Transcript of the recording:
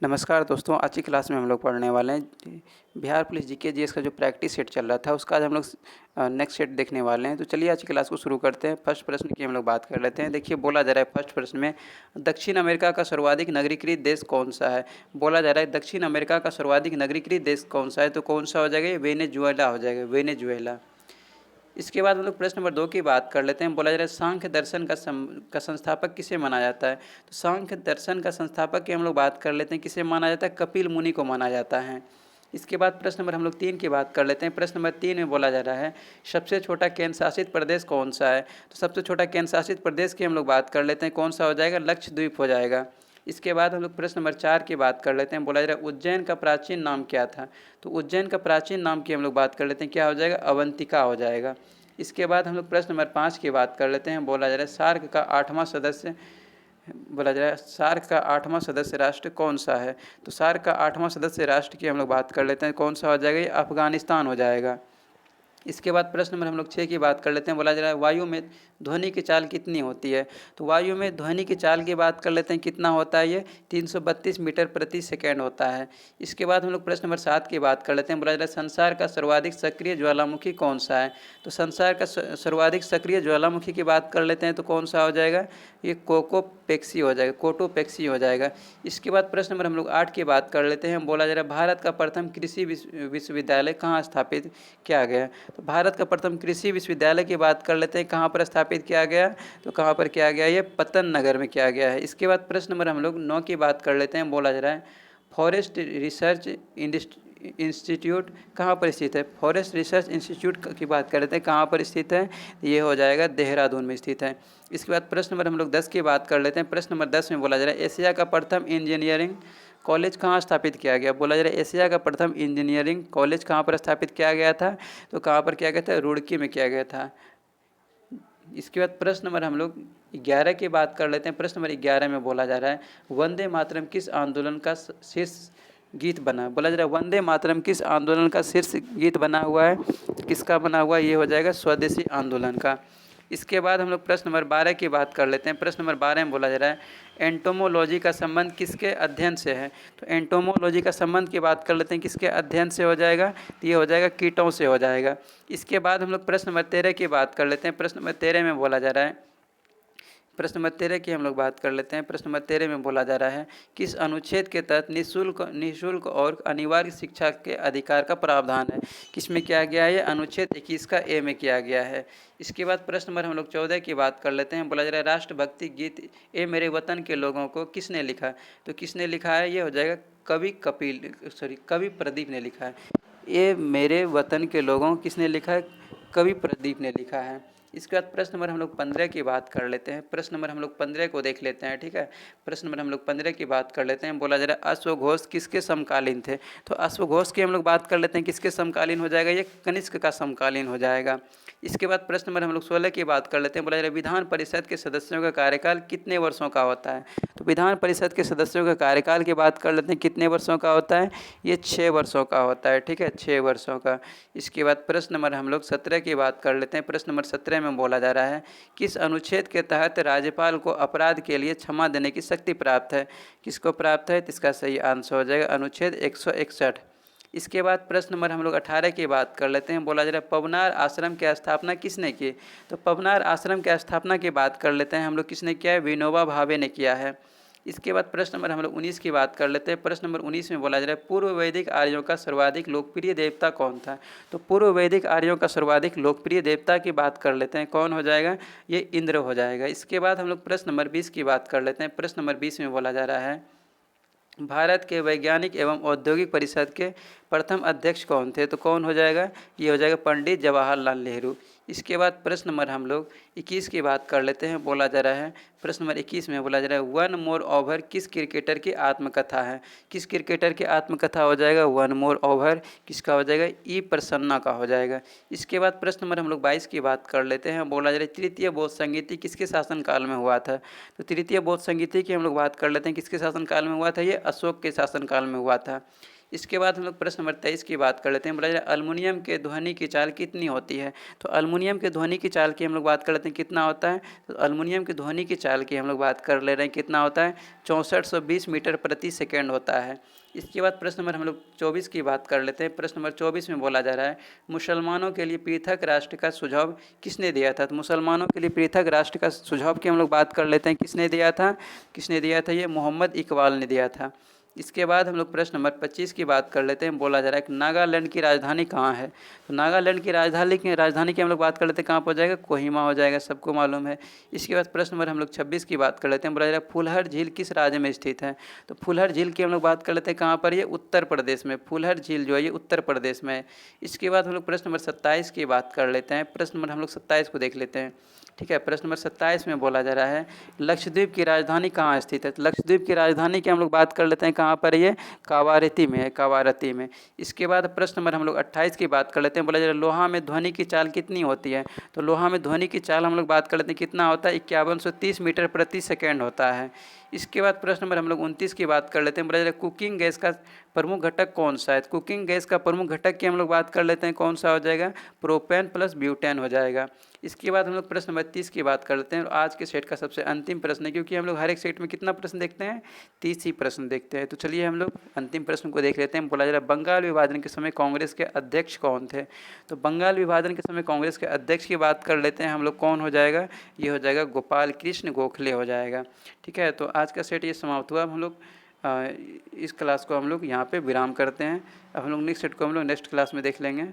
नमस्कार दोस्तों, आज की क्लास में हम लोग पढ़ने वाले हैं बिहार पुलिस जीके जीएस का जो प्रैक्टिस सेट चल रहा था उसका आज हम लोग नेक्स्ट सेट देखने वाले हैं। तो चलिए आज की क्लास को शुरू करते हैं। फर्स्ट प्रश्न की हम लोग बात कर लेते हैं। देखिए बोला जा रहा है फर्स्ट प्रश्न में दक्षिण अमेरिका का सर्वाधिक नगरीकृत देश कौन सा है। बोला जा रहा है दक्षिण अमेरिका का सर्वाधिक नगरीकृत देश कौन सा है, तो कौन सा हो जाएगा, ये वेनेजुएला हो जाएगा, वेनेजुएला। इसके बाद हम लोग प्रश्न नंबर 2 की बात कर लेते हैं। बोला जा रहा है सांख्य दर्शन का संस्थापक किसे माना जाता है। तो सांख्य दर्शन का संस्थापक की हम लोग बात कर लेते हैं, किसे माना जाता है, कपिल मुनि को माना जाता है। इसके बाद प्रश्न नंबर हम लोग 3 की बात कर लेते हैं। प्रश्न नंबर 3 में बोला जा रहा है सबसे छोटा केंद्र शासित प्रदेश कौन सा है। तो सबसे छोटा केंद्र शासित प्रदेश की हम लोग बात कर लेते हैं, कौन सा हो जाएगा, लक्षद्वीप हो जाएगा। इसके बाद हम लोग प्रश्न नंबर 4 की बात कर लेते हैं। बोला जा रहा है उज्जैन का प्राचीन नाम क्या था। तो उज्जैन का प्राचीन नाम की हम लोग बात कर लेते हैं, क्या हो जाएगा, अवंतिका हो जाएगा। इसके बाद हम लोग प्रश्न नंबर 5 की बात कर लेते हैं। बोला जा रहा है सार्क का 8वां सदस्य, बोला जा रहा है सार्क का 8वां सदस्य राष्ट्र कौन सा है। तो सार्क का 8वां सदस्य राष्ट्र की हम लोग बात कर लेते हैं, कौन सा हो जाएगा, ये अफगानिस्तान हो जाएगा। इसके बाद प्रश्न नंबर हम लोग 6 की बात कर लेते हैं। बोला जा रहा है वायु में ध्वनि की चाल कितनी होती है। तो वायु में ध्वनि की चाल की बात कर लेते हैं, कितना होता है, ये 332 मीटर प्रति सेकेंड होता है। इसके बाद हम लोग प्रश्न नंबर 7 की बात कर लेते हैं। बोला जा रहा है संसार का सर्वाधिक सक्रिय ज्वालामुखी कौन सा है। तो संसार का सर्वाधिक सक्रिय ज्वालामुखी की बात कर लेते हैं, तो कौन सा हो जाएगा, ये कोकोपेक्सी हो जाएगा, कोटोपेक्सी हो जाएगा। इसके बाद प्रश्न नंबर हम लोग 8 की बात कर लेते हैं। बोला जा रहा है भारत का प्रथम कृषि विश्वविद्यालय कहाँ स्थापित किया गया। तो भारत का प्रथम कृषि विश्वविद्यालय की बात कर लेते हैं, कहाँ पर स्थापित किया गया, तो कहाँ पर किया गया, ये पतन नगर में किया गया है। इसके बाद प्रश्न नंबर हम लोग 9 की बात कर लेते हैं। बोला जा रहा है फॉरेस्ट रिसर्च इंस्टीट्यूट कहाँ पर स्थित है। फॉरेस्ट रिसर्च इंस्टीट्यूट की बात कर लेते हैं, कहाँ पर स्थित है, ये हो जाएगा देहरादून में स्थित है। इसके बाद प्रश्न नंबर हम लोग 10 की बात कर लेते हैं। प्रश्न नंबर 10 में बोला जा रहा है एशिया का प्रथम इंजीनियरिंग कॉलेज कहाँ स्थापित किया गया। बोला जा रहा है एशिया का प्रथम इंजीनियरिंग कॉलेज कहाँ पर स्थापित किया गया था। तो कहाँ पर किया गया था, रुड़की में किया गया था। इसके बाद प्रश्न नंबर हम लोग 11 की बात कर लेते हैं। प्रश्न नंबर 11 में बोला जा रहा है वंदे मातरम किस आंदोलन का शीर्ष गीत बना। बोला जा रहा है वंदे मातरम किस आंदोलन का शीर्ष गीत बना हुआ है, किसका बना हुआ है, ये हो जाएगा स्वदेशी आंदोलन का। इसके बाद हम लोग प्रश्न नंबर 12 की बात कर लेते हैं। प्रश्न नंबर 12 में बोला जा रहा है एंटोमोलॉजी का संबंध किसके अध्ययन से है। तो एंटोमोलॉजी का संबंध की बात कर लेते हैं, किसके अध्ययन से हो जाएगा, तो ये हो जाएगा कीटों से हो जाएगा। इसके बाद हम लोग प्रश्न नंबर 13 की बात कर लेते हैं। प्रश्न नंबर 13 में बोला जा रहा है, प्रश्न नंबर 13 की हम लोग बात कर लेते हैं। प्रश्न नंबर 13 में बोला जा रहा है किस अनुच्छेद के तहत निःशुल्क और अनिवार्य शिक्षा के अधिकार का प्रावधान है। किसमें किया गया है, अनुच्छेद 21 का ए में किया गया है। इसके बाद प्रश्न नंबर हम लोग 14 की बात कर लेते हैं। बोला जा रहा है राष्ट्रभक्ति गीत ए मेरे वतन के लोगों को किसने लिखा। तो किसने लिखा है, ये हो जाएगा कवि प्रदीप ने लिखा है। ये मेरे वतन के लोगों को किसने लिखा है, कवि प्रदीप ने लिखा है। इसके बाद प्रश्न नंबर हम लोग 15 की बात कर लेते हैं। प्रश्न नंबर हम लोग 15 को देख लेते हैं, ठीक है। प्रश्न नंबर हम लोग 15 की बात कर लेते हैं। बोला जा रहा है अश्वघोष किसके समकालीन थे। तो अश्वघोष की हम लोग बात कर लेते हैं, किसके समकालीन हो जाएगा, ये कनिष्क का समकालीन हो जाएगा। इसके बाद प्रश्न नंबर हम लोग 16 की बात कर लेते हैं। बोला जा रहा है विधान परिषद के सदस्यों का कार्यकाल कितने वर्षों का होता है। तो विधान परिषद के सदस्यों का कार्यकाल की बात कर लेते हैं, कितने वर्षों का होता है, ये 6 वर्षों का होता है, ठीक है, 6 वर्षों का। इसके बाद प्रश्न नंबर हम लोग 17 की बात कर लेते हैं। प्रश्न नंबर 17 में बोला जा रहा है किस अनुच्छेद के तहत राज्यपाल को अपराध के लिए क्षमा देने की शक्ति प्राप्त है। किसको प्राप्त है, तो इसका सही आंसर हो जाएगा अनुच्छेद 161। इसके बाद प्रश्न नंबर हम लोग 18 की बात कर लेते हैं। बोला जा रहा है पवनार आश्रम की स्थापना किसने की। तो पवनार आश्रम की स्थापना की बात कर लेते हैं हम लोग, किसने किया है, विनोबा भावे ने किया है। इसके बाद प्रश्न नंबर हम लोग 19 की बात कर लेते हैं। प्रश्न नंबर 19 में बोला जा रहा है पूर्व वैदिक आर्यों का सर्वाधिक लोकप्रिय देवता कौन था। तो पूर्व वैदिक आर्यों का सर्वाधिक लोकप्रिय देवता की बात कर लेते हैं, कौन हो जाएगा, ये इंद्र हो जाएगा। इसके बाद हम लोग प्रश्न नंबर 20 की बात कर लेते हैं। प्रश्न नंबर 20 में बोला जा रहा है भारत के वैज्ञानिक एवं औद्योगिक परिषद के प्रथम अध्यक्ष कौन थे। तो कौन हो जाएगा, ये हो जाएगा पंडित जवाहरलाल नेहरू। इसके बाद प्रश्न नंबर हम लोग 21 की बात कर लेते हैं। बोला जा रहा है प्रश्न नंबर 21 में बोला जा रहा है वन मोर ओवर किस क्रिकेटर की आत्मकथा है। किस क्रिकेटर की आत्मकथा हो जाएगा, वन मोर ओवर किसका हो जाएगा, ई प्रसन्ना का हो जाएगा। इसके बाद प्रश्न नंबर हम लोग 22 की बात कर लेते हैं। बोला जा रहा है तृतीय बौद्ध संगीति किसके शासनकाल में हुआ था। तो तृतीय बौद्ध संगीति की हम लोग बात कर लेते हैं, किसके शासनकाल में हुआ था, ये अशोक के शासनकाल में हुआ था। इसके बाद हम लोग प्रश्न नंबर 23 की बात कर लेते हैं। बोला जा रहा है अल्मुनियम के ध्वनि की चाल कितनी होती है। तो अल्मुनियम के ध्वनि की चाल की हम लोग बात कर लेते हैं, कितना होता है। तो अल्मुनियम की ध्वनि की चाल की हम लोग बात कर ले रहे हैं, कितना होता है, 6420 मीटर प्रति सेकेंड होता है। इसके बाद प्रश्न नंबर हम लोग 24 की बात कर लेते हैं। प्रश्न नंबर 24 में बोला जा रहा है मुसलमानों के लिए पृथक राष्ट्र का सुझाव किसने दिया था। तो मुसलमानों के लिए पृथक राष्ट्र का सुझाव की हम लोग बात कर लेते हैं, किसने दिया था, किसने दिया था, ये मोहम्मद इकबाल ने दिया था। इसके बाद हम लोग प्रश्न नंबर 25 की बात कर लेते हैं। बोला जा रहा है कि नागालैंड की राजधानी कहाँ है। तो नागालैंड की राजधानी की हम लोग बात कर लेते हैं, कहाँ पर हो जाएगा, कोहिमा हो जाएगा, सबको मालूम है। इसके बाद प्रश्न नंबर हम लोग 26 की बात कर लेते हैं। बोला जा रहा है फुलहर झील किस राज्य में स्थित है। तो फुलहर झील की हम लोग बात कर लेते हैं, कहाँ पर, ये उत्तर प्रदेश में। फुलहर झील जो है ये उत्तर प्रदेश में है। इसके बाद हम लोग प्रश्न नंबर 27 की बात कर लेते हैं। प्रश्न नंबर हम लोग 27 को देख लेते हैं, ठीक है। प्रश्न नंबर 27 में बोला जा रहा है लक्षद्वीप की राजधानी कहाँ स्थित है। तो लक्षद्वीप की राजधानी की हम लोग बात कर लेते हैं, कहाँ पर, ये कावारती में है, कावारती में। इसके बाद प्रश्न नंबर हम लोग 28 की बात कर लेते हैं। बोला जा रहा है लोहा में ध्वनि की चाल कितनी होती है। तो लोहा में ध्वनि की चाल हम लोग बात कर लेते हैं, कितना होता है, 5130 मीटर प्रति सेकेंड होता है। इसके बाद प्रश्न नंबर हम लोग 29 की बात कर लेते हैं। बोला जा रहा है कुकिंग गैस का प्रमुख घटक कौन सा है। कुकिंग गैस का प्रमुख घटक की हम लोग बात कर लेते हैं, कौन सा हो जाएगा, प्रोपेन प्लस ब्यूटेन हो जाएगा। इसके बाद हम लोग प्रश्न नंबर 30 की बात कर लेते हैं। और आज के सेट का सबसे अंतिम प्रश्न है, क्योंकि हम लोग हर एक सेट में कितना प्रश्न देखते हैं, 30 ही प्रश्न देखते हैं। तो चलिए हम लोग अंतिम प्रश्न को देख लेते हैं। बोला जा रहा है बंगाल विभाजन के समय कांग्रेस के अध्यक्ष कौन थे। तो बंगाल विभाजन के समय कांग्रेस के अध्यक्ष की बात कर लेते हैं हम लोग, कौन हो जाएगा, ये हो जाएगा गोपाल कृष्ण गोखले हो जाएगा, ठीक है। तो आज का सेट ये समाप्त हुआ। अब हम लोग इस क्लास को हम लोग यहाँ पे विराम करते हैं। अब हम लोग नेक्स्ट सेट को हम लोग नेक्स्ट क्लास में देख लेंगे।